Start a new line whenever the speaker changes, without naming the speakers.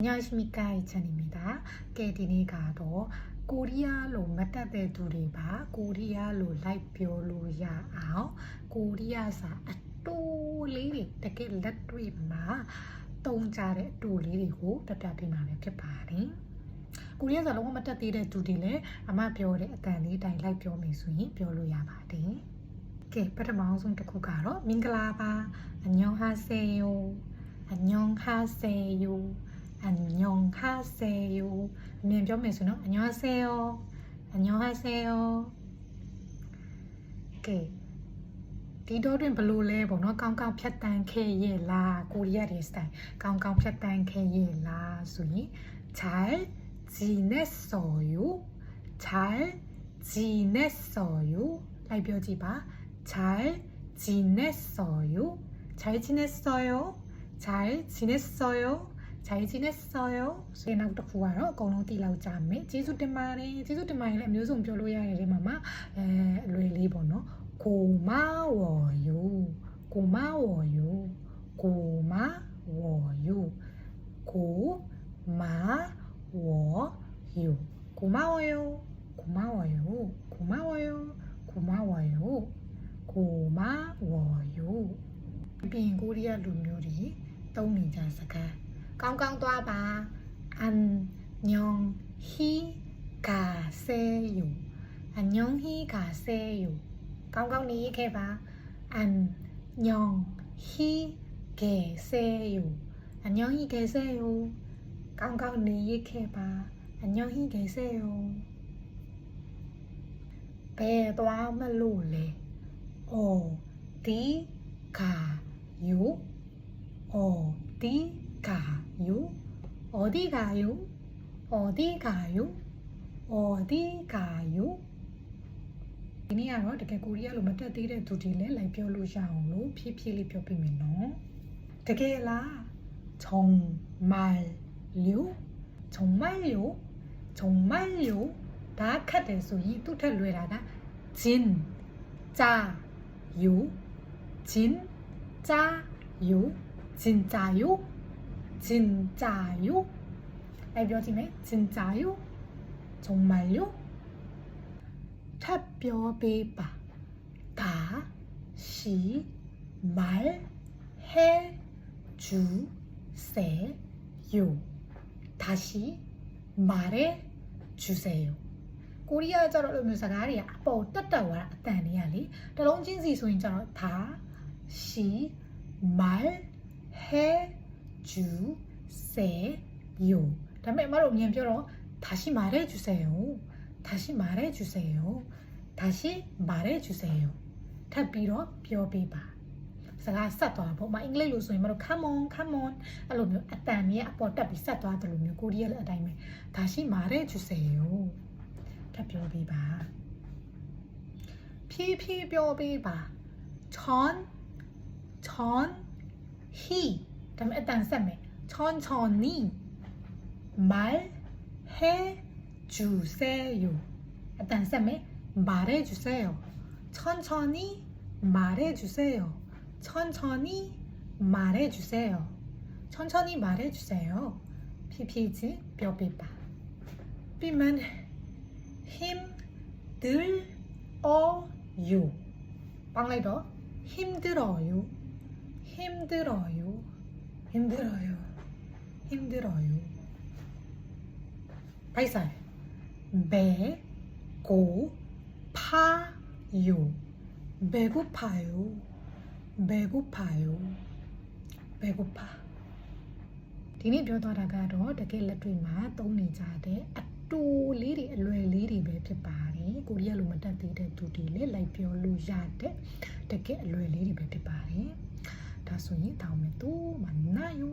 안녕하십니까 이찬입니다. 깨디니가도 코리아로 맞다대 둘이봐 코리아로 라이표로야 아오 코리아사 아또리리 되게 렛리마 똥자래 또리리고 답답이만에ဖြစ်ပါတယ် 코리아사လုံးဝမတက်သေးတဲ့သူတွေလည်းအမပြောတဲ့အတန်လေးတိုင်းလိုက်ပြောမယ်ဆိုရင်ပြောလို့ရပါတယ်ကဲပထမအောင်ဆုံးတစ်ခုကတော့မင်္ဂလာပါ 안녕하세요 안녕하세요 안녕하세요. 안녕하세요. 안녕하세요. 안녕하세요. 오케이. ဒီတော့တွင်ဘလို့လဲပေါ့နော်ကောင်းကောင်းဖြတ်တန်းခဲ့ရဲ့လားကိုရီးယားတွေစတိုင်ကောင်းကောင်းဖြတ်တန်းခဲ့ရဲ့လားဆိုရင် 잘 지냈어요. 잘 지냈어요. လိုက်ပြောကြည့်ပါ 잘 지냈어요. 잘 지냈어요. 잘 지냈어요. 잘 지냈어요. ဆိုရင်နောက်တစ်ခုကတော့အကုန်လုံးသိလောက်ကြမယ်ကျေးဇူးတင်ပါတယ်ကျေးဇူးတင်ပါတယ်လည်းအမျိုးစုံပြောလို့ရတယ်ဒီမှာအလွယ်လေးပေါ့နော်고마워요 고마워요 고마워요 고마워요 고마워요 고마워요 고마워요 고마워요 고마워요 ပြီးကိုရီးယားလူမျိုးတွေသုံးနေကြစကားကောင်းကောင်းသွားပါ 안녕히가세요 안녕히가세요 ကောင်းကောင်းနေခဲ့ပါ 안녕히계세요 안녕히계세요 ကောင်းကောင်းနေခဲ့ပါ 안녕히계세요 ဘယ်သွားမလို့လဲ 어디가요 어디가요 어디가요 어디가요 어디가요 ဒီနေ့ကတော့တကယ်ကိုရီးယားလိုမတက်သေးတဲ့သူတွေလည်းလိုက်ပြောလို့ရအောင်လို့ဖြည်းဖြည်းလေးပြောပြမယ်နော်တကယ်လား 정말요 정말요 정말요 ဒါခက်တယ်ဆိုရင်သူ့ထက်လွယ်တာက 진짜요 진짜요 진짜요 진짜요 လိုက်ပြောကြည့်မယ် 진짜요 정말요 ထပ်ပြောပေးပါ 다시 말해 주세요 다시 말해 주세요 ကိုရီးယားကျတော့အဲ့လိုမျိုးစကားတွေကအပေါ်တက်တက်သွားတာအတန်တွေကလေတလုံးချင်းစီဆိုရင်ကျတော့ 다시 말해 주세요 ဒါပေမဲ့အမတို့အမြင်ပြောတော့ 다시 말해 주세요 다시 말해 주세요 다시 말해 주세요 ထပ်ပြီးတော့ပြောပေးပါစကားဆက်သွားပေါ့မအင်္ဂလိပ်လိုဆိုရင်မတို့ come on come on အဲ့လိုမျိုးအတန်ကြီးအပေါ်တက်ပြီးဆက်သွားတယ်လို့မျိုးကိုရီးယားလည်းအတိုင်းပဲ 다시 말해 주세요 ထပ်ပြောပေးပါဖြည်းဖြည်းပြောပေးပါ 천천히 ဒါပေမဲ့အတန်ဆက်မယ် 천천히 말해 주세요. 일단 쌤이 말해주세요. 천천히 말해주세요. 천천히 말해주세요. 천천히 말해주세요. PPG 뼈비바. 삐면 힘들어요. 빵라이더 힘들어요. 힘들어요. 힘들어요. 힘들어요. 발살 배고파요 배고파요 배고파요 배고파 ဒီနေ့ပြောသွားတာကတော့တကယ်လက်တွေ့မှာသုံးနေကြတဲ့အတူလေးတွေအလွယ်လေးတွေပဲဖြစ်ပါတယ်ကိုရီးယားလိုမတက်သေးတဲ့သူတွေလည်းလိုက်ပြောလို့ရတဲ့တကယ်အလွယ်လေးတွေပဲဖြစ်ပါတယ်ဒါဆိုရင်တောင်းမယ်သူမနာယူ